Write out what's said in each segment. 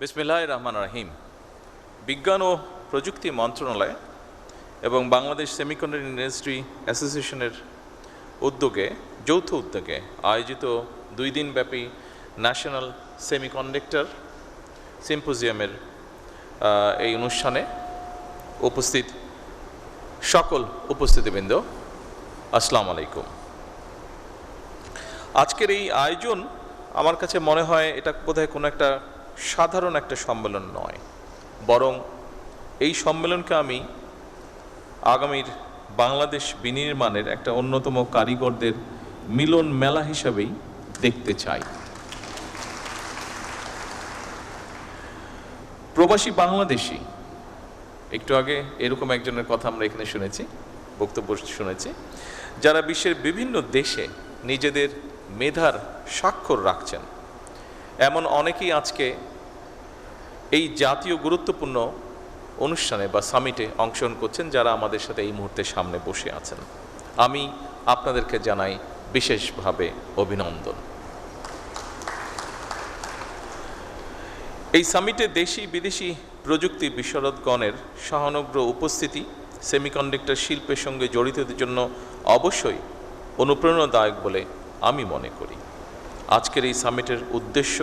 বিসমিল্লাহির রহমানির রহিম। বিজ্ঞান ও প্রযুক্তি মন্ত্রণালয় এবং বাংলাদেশ সেমিকন্ডাক্টর ইন্ডাস্ট্রি অ্যাসোসিয়েশনের যৌথ উদ্যোগে আয়োজিত 2 দিনব্যাপী ন্যাশনাল সেমিকন্ডাক্টর সিম্পোজিয়ামের এই অনুষ্ঠানে উপস্থিত সকল উপস্থিতিবৃন্দ, আসসালামু আলাইকুম। আজকের এই আয়োজন আমার কাছে মনে হয় এটা বোধহয় কোনো একটা সাধারণ একটা সম্মেলন নয়, বরং এই সম্মেলনকে আমি আগামীর বাংলাদেশ বিনির্মাণের একটা অন্যতম কারিগরদের মিলন মেলা হিসাবেই দেখতে চাই। প্রবাসী বাংলাদেশি, একটু আগে এরকম একজনের কথা আমরা এখানে শুনেছি, বক্তব্য শুনেছি, যারা বিশ্বের বিভিন্ন দেশে নিজেদের মেধার স্বাক্ষর রাখছেন, এমন অনেকেই আজকে এই জাতীয় গুরুত্বপূর্ণ অনুষ্ঠানে বা সামিটে অংশগ্রহণ করছেন, যারা আমাদের সাথে এই মুহূর্তে সামনে বসে আছেন। আমি আপনাদেরকে জানাই বিশেষভাবে অভিনন্দন। এই সামিটে দেশি বিদেশি প্রযুক্তি বিশারদগণের সহানুগ্রহ উপস্থিতি সেমিকন্ডাক্টর শিল্পের সঙ্গে জড়িতদের জন্য অবশ্যই অনুপ্রেরণাদায়ক বলে আমি মনে করি। আজকের এই সামিটের উদ্দেশ্য,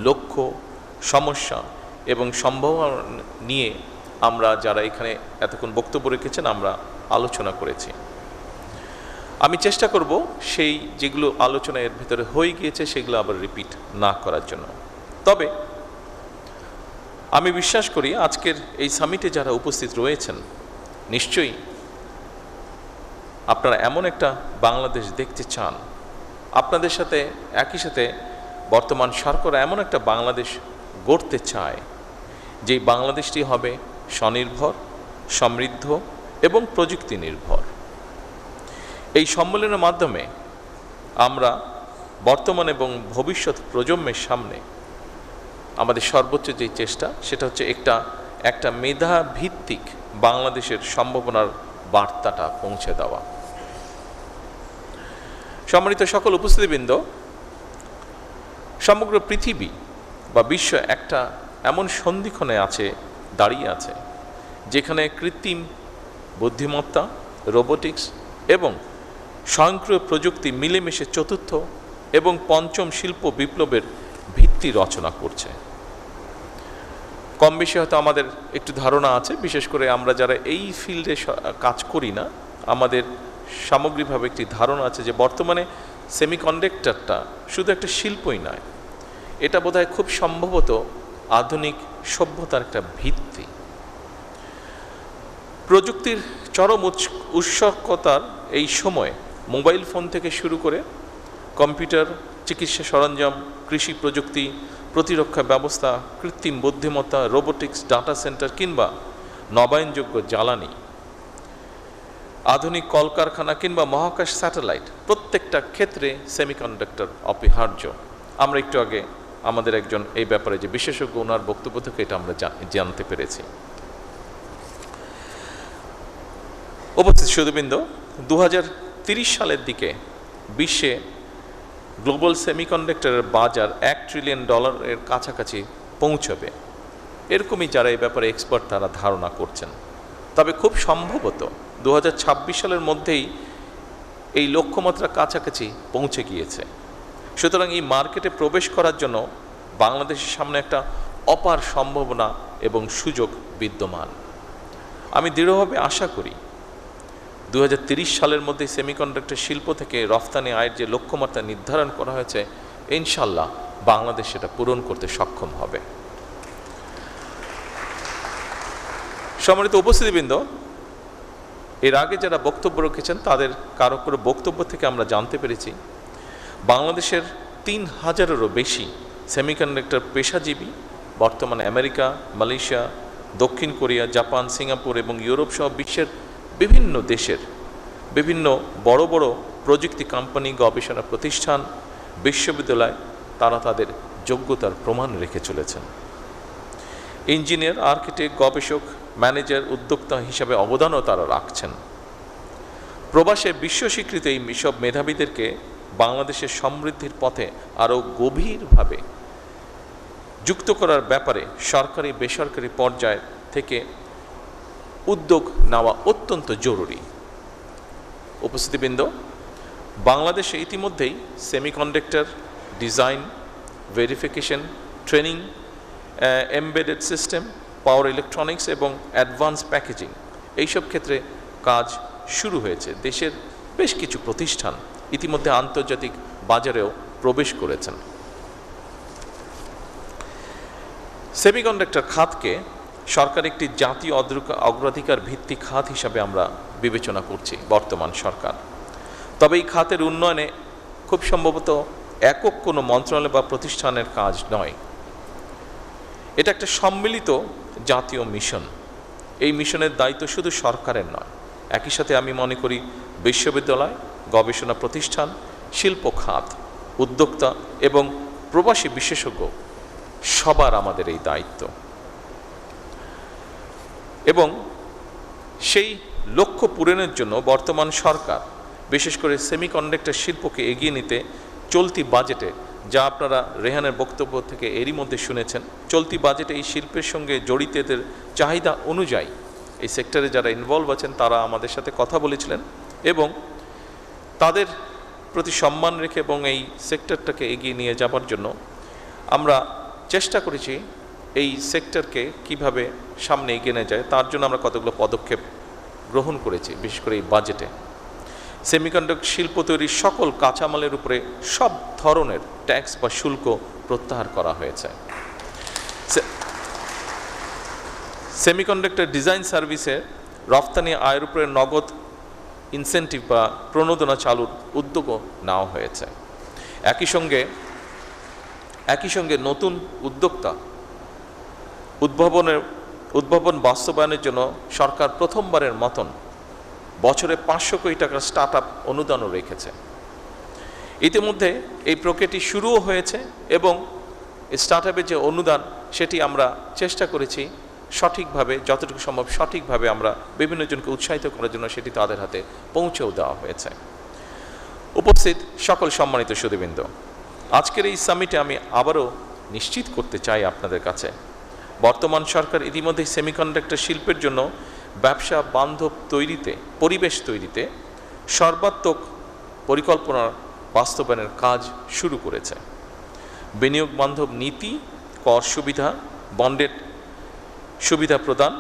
লক্ষ্য, সমস্যা এবং সম্ভাবনা নিয়ে আমরা যারা এখানে এতক্ষণ বক্তব্য রেখেছেন আমরা আলোচনা করেছি। আমি চেষ্টা করব সেই যেগুলো আলোচনা এর ভিতরে হয়ে গিয়েছে সেগুলো আবার রিপিট না করার জন্য। তবে আমি বিশ্বাস করি আজকের এই সামিটে যারা উপস্থিত রয়েছেন নিশ্চয়ই আপনারা এমন একটা বাংলাদেশ দেখতে চান, আপনাদের সাথে একই সাথে বর্তমান সরকার এমন একটা বাংলাদেশ গড়তে চায় যে বাংলাদেশটি হবে স্বনির্ভর, সমৃদ্ধ এবং প্রযুক্তি নির্ভর। এই সম্মেলনের মাধ্যমে আমরা বর্তমান এবং ভবিষ্যৎ প্রজন্মের সামনে আমাদের সর্বোচ্চ যে চেষ্টা সেটা হচ্ছে একটা মেধা ভিত্তিক বাংলাদেশের সম্ভাবনার বার্তাটা পৌঁছে দেওয়া। সম্মানিত সকল উপস্থিতিবৃন্দ, সমগ্র পৃথিবী বা বিশ্ব একটা এমন সন্ধিক্ষণে দাঁড়িয়ে আছে যেখানে কৃত্রিম বুদ্ধিমত্তা, রোবোটিক্স এবং স্বয়ংক্রিয় প্রযুক্তি মিলেমিশে চতুর্থ এবং পঞ্চম শিল্প বিপ্লবের ভিত্তি রচনা করছে। কম বেশি হয়তো আমাদের একটু ধারণা আছে, বিশেষ করে আমরা যারা এই ফিল্ডে কাজ করি না, আমাদের সামগ্রিকভাবে একটি ধারণা আছে যে বর্তমানে সেমিকন্ডাক্টরটা শুধু একটা শিল্পই নয়, এটা বোধহয় খুব সম্ভবত আধুনিক সভ্যতার একটা ভিত্তি। প্রযুক্তির চরম উৎসকতার এই সময়ে মোবাইল ফোন থেকে শুরু করে কম্পিউটার, চিকিৎসা সরঞ্জাম, কৃষি প্রযুক্তি, প্রতিরক্ষা ব্যবস্থা, কৃত্রিম বুদ্ধিমত্তা, রোবোটিক্স, ডাটা সেন্টার কিংবা নবায়নযোগ্য জ্বালানি, আধুনিক কলকারখানা কিংবা মহাকাশ স্যাটেলাইট, প্রত্যেকটা ক্ষেত্রে সেমিকন্ডাক্টর অপরিহার্য। আমরা একটু আগে আমাদের একজন এই ব্যাপারে যে বিশেষজ্ঞ, ওনার বক্তব্য থেকে এটা আমরা জানতে পেরেছি। উপস্থিত সুধীবৃন্দ, 2030 সালের দিকে বিশ্বে গ্লোবাল সেমিকন্ডাক্টরের বাজার $1 ট্রিলিয়ন কাছাকাছি পৌঁছবে, এরকমই যারা এই ব্যাপারে এক্সপার্ট তারা ধারণা করছেন। তবে খুব সম্ভবত 2026 সালের মধ্যেই এই লক্ষ্যমাত্রা কাছাকাছি পৌঁছে গিয়েছে। সুতরাং এই মার্কেটে প্রবেশ করার জন্য বাংলাদেশের সামনে একটা অপার সম্ভাবনা এবং সুযোগ বিদ্যমান। আমি দৃঢ়ভাবে আশা করি 2030 সালের মধ্যে সেমিকন্ডাক্টর শিল্প থেকে রফতানি আয়ের যে লক্ষ্যমাত্রা নির্ধারণ করা হয়েছে, ইনশাল্লাহ বাংলাদেশ সেটা পূরণ করতে সক্ষম হবে। সম্মানিত উপস্থিতিবৃন্দ, এর আগে যারা বক্তব্য রেখেছেন তাদের কারো কারো বক্তব্য থেকে আমরা জানতে পেরেছি বাংলাদেশের 3000-এরও বেশি সেমিকন্ডাক্টর পেশাজীবী বর্তমানে আমেরিকা, মালয়েশিয়া, দক্ষিণ কোরিয়া, জাপান, সিঙ্গাপুর এবং ইউরোপ সহ বিশ্বের বিভিন্ন দেশের বিভিন্ন বড় বড় প্রযুক্তি কোম্পানি, গবেষণা প্রতিষ্ঠান, বিশ্ববিদ্যালয় তারা তাদের যোগ্যতার প্রমাণ রেখে চলেছেন। ইঞ্জিনিয়ার, আর্কিটেক্ট, গবেষক, ম্যানেজার, উদ্যোক্তা হিসাবে অবদানও তারা রাখছেন। প্রবাসে বিশ্ব স্বীকৃত এই সব মেধাবীদেরকে বাংলাদেশের সমৃদ্ধির পথে আরও গভীরভাবে যুক্ত করার ব্যাপারে সরকারি বেসরকারি পর্যায় থেকে উদ্যোগ নেওয়া অত্যন্ত জরুরি। উপস্থিতিবৃন্দ, বাংলাদেশে ইতিমধ্যেই semiconductor design, verification, training, embedded system, power electronics এবং অ্যাডভান্স প্যাকেজিং এইসব ক্ষেত্রে কাজ শুরু হয়েছে। দেশের বেশ কিছু প্রতিষ্ঠান ইতিমধ্যে আন্তর্জাতিক বাজারেও প্রবেশ করেছেন। সেমিকন্ডাক্টর খাতকে সরকার একটি জাতীয় অগ্রাধিকার ভিত্তিক খাত হিসাবে আমরা বিবেচনা করছি বর্তমান সরকার। তবে এই খাতের উন্নয়নে খুব সম্ভবত একক কোনো মন্ত্রণালয় বা প্রতিষ্ঠানের কাজ নয়, এটা একটা সম্মিলিত জাতীয় মিশন। এই মিশনের দায়িত্ব শুধু সরকারের নয়, একই সাথে আমি মনে করি বিশ্ববিদ্যালয়, গবেষণা প্রতিষ্ঠান, শিল্প খাত, উদ্যোক্তা এবং প্রবাসী বিশেষজ্ঞ সবার আমাদের এই দায়িত্ব। এবং সেই লক্ষ্য পূরণের জন্য বর্তমান সরকার বিশেষ করে সেমিকন্ডাক্টর শিল্পকে এগিয়ে নিতে চলতি বাজেটে, যা আপনারা রেহানের বক্তব্য থেকে এরই মধ্যে শুনেছেন, চলতি বাজেটে এই শিল্পের সঙ্গে জড়িতদের চাহিদা অনুযায়ী এই সেক্টরে যারা ইনভলভ আছেন তারা আমাদের সাথে কথা বলেছিলেন এবং তাদের প্রতি সম্মান রেখে এবং এই সেক্টরটাকে এগিয়ে নিয়ে যাবার জন্য আমরা চেষ্টা করেছি এই সেক্টরকে কিভাবে সামনে এগিয়ে নিয়ে যায় তার জন্য আমরা কতগুলো পদক্ষেপ গ্রহণ করেছি। বিশেষ করে এই বাজেটে সেমিকন্ডাক্টর শিল্প তৈরির সকল কাঁচামালের উপরে সব ধরনের ট্যাক্স বা শুল্ক প্রত্যাহার করা হয়েছে। সেমিকন্ডাক্টর ডিজাইন সার্ভিসে রফতানি আয়ের উপরে নগদ ইনসেন্টিভ বা প্রণোদনা চালুর উদ্যোগও নেওয়া হয়েছে। একই সঙ্গে নতুন উদ্যোক্তা উদ্ভাবন বাস্তবায়নের জন্য সরকার প্রথমবারের মতন বছরে 500 কোটি টাকার স্টার্ট আপ অনুদানও রেখেছে। ইতিমধ্যে এই প্রক্রিয়াটি শুরুও হয়েছে এবং স্টার্ট আপের যে অনুদান সেটি আমরা চেষ্টা করেছি সঠিকভাবে, যতটুকু সম্ভব সঠিকভাবে আমরা বিভিন্ন জনকে উৎসাহিত করার জন্য সেটি তাদের হাতে পৌঁছেও দেওয়া হয়েছে। উপস্থিত সকল সম্মানিত সুধীবৃন্দ, আজকের এই সামিটে আমি আবারও নিশ্চিত করতে চাই আপনাদের কাছে, বর্তমান সরকার ইতিমধ্যে সেমিকন্ডাক্টর শিল্পের জন্য ব্যবসা বান্ধব পরিবেশ তৈরিতে সর্বাত্মক পরিকল্পনার বাস্তবায়নের কাজ শুরু করেছে। বিনিয়োগ বান্ধব নীতি, কর সুবিধা, বন্ডের সুবিধা প্রদান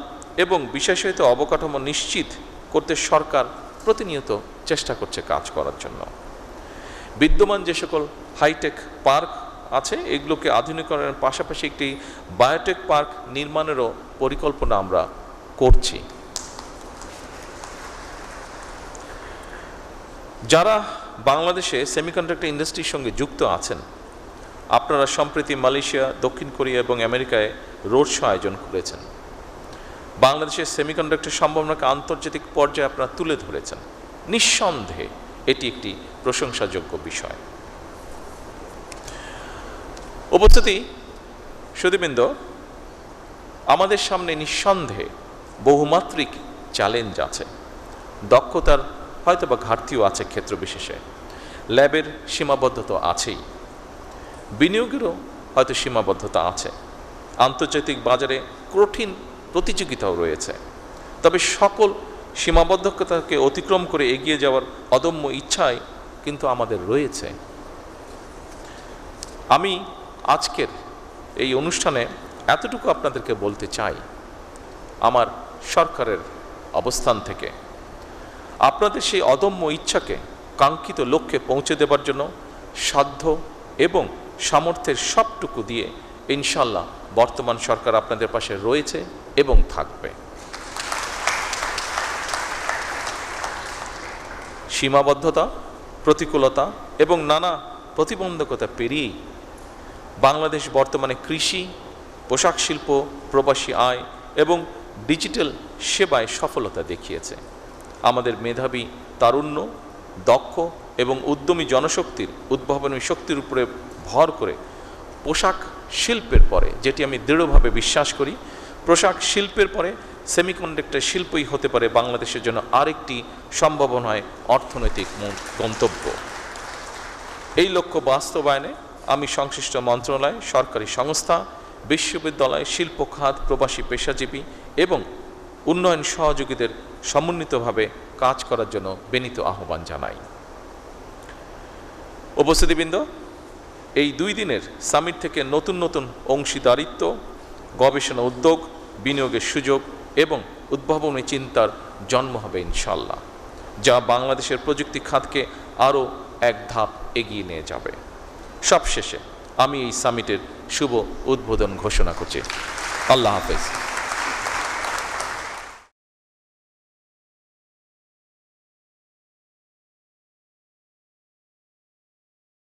এবং বিশেষায়িত অবকাঠামো নিশ্চিত করতে সরকার প্রতিনিয়ত চেষ্টা করছে কাজ করার জন্য। বিদ্যমান যে সকল হাইটেক পার্ক আছে এগুলোকে আধুনিকরণের পাশাপাশি একটি বায়োটেক পার্ক নির্মাণেরও পরিকল্পনা আমরা করছি। যারা বাংলাদেশে সেমিকন্ডাক্টর ইন্ডাস্ট্রির সঙ্গে যুক্ত আছেন, আপনারা সম্প্রতি মালয়েশিয়া, দক্ষিণ কোরিয়া এবং আমেরিকায় রোড শো আয়োজন করেছেন। বাংলাদেশের সেমিকন্ডাক্টর সম্ভাবনাকে আন্তর্জাতিক পর্যায়ে আপনারা তুলে ধরেছেন। নিঃসন্দেহে এটি একটি প্রশংসাযোগ্য বিষয়। উপস্থিতি সুধীবৃন্দ, আমাদের সামনে নিঃসন্দেহে বহুমাত্রিক চ্যালেঞ্জ আছে। দক্ষতার হয়তো বা ঘাটতিও আছে ক্ষেত্র বিশেষে, ল্যাবের সীমাবদ্ধতা আছেই, বিনিয়োগেরও হয়তো সীমাবদ্ধতা আছে, আন্তর্জাতিক বাজারে কঠিন প্রতিযোগিতাও রয়েছে। তবে সকল সীমাবদ্ধতাকে অতিক্রম করে এগিয়ে যাওয়ার অদম্য ইচ্ছাই কিন্তু আমাদের রয়েছে। আমি আজকের এই অনুষ্ঠানে এতটুকু আপনাদেরকে বলতে চাই, আমার সরকারের অবস্থান থেকে আপনাদের সেই অদম্য ইচ্ছাকে কাঙ্ক্ষিত লক্ষ্যে পৌঁছে দেবার জন্য সাধ্য এবং সামর্থ্যের সবটুকু দিয়ে ইনশাল্লাহ বর্তমান সরকার আপনাদের পাশে রয়েছে এবং থাকবে। সীমাবদ্ধতা, প্রতিকূলতা এবং নানা প্রতিবন্ধকতা পেরিয়েই বাংলাদেশ বর্তমানে কৃষি, পোশাক শিল্প, প্রবাসী আয় এবং ডিজিটাল সেবায় সফলতা দেখিয়েছে। আমাদের মেধাবী, তারুণ্য, দক্ষ এবং উদ্যমী জনশক্তির উদ্ভাবনী শক্তির উপরে ভর করে পোশাক শিল্পের পরে, যেটি আমি দৃঢ়ভাবে বিশ্বাস করি, পোশাক শিল্পের পরে সেমিকন্ডাক্টর শিল্পই হতে পারে বাংলাদেশের জন্য আরেকটি সম্ভাবনায় অর্থনৈতিক গন্তব্য। এই লক্ষ্য বাস্তবায়নে আমি সংশ্লিষ্ট মন্ত্রণালয়, সরকারি সংস্থা বিশ্ববিদ্যালয়, শিল্প খাত, প্রবাসী পেশাজীবী এবং উন্নয়ন সহযোগীদের সমন্বিতভাবে কাজ করার জন্য বিনীত আহ্বান জানাই। উপস্থিতিবৃন্দ, এই 2 দিনের সামিট থেকে নতুন নতুন অংশীদারিত্ব, গবেষণা উদ্যোগ, বিনিয়োগের সুযোগ এবং উদ্ভাবনী চিন্তার জন্ম হবে ইনশাল্লাহ, যা বাংলাদেশের প্রযুক্তি খাতকে আরও এক ধাপ এগিয়ে নিয়ে যাবে। সবশেষে আমি এই সামিটের শুভ উদ্বোধন ঘোষণা করছি। আল্লাহ হাফেজ।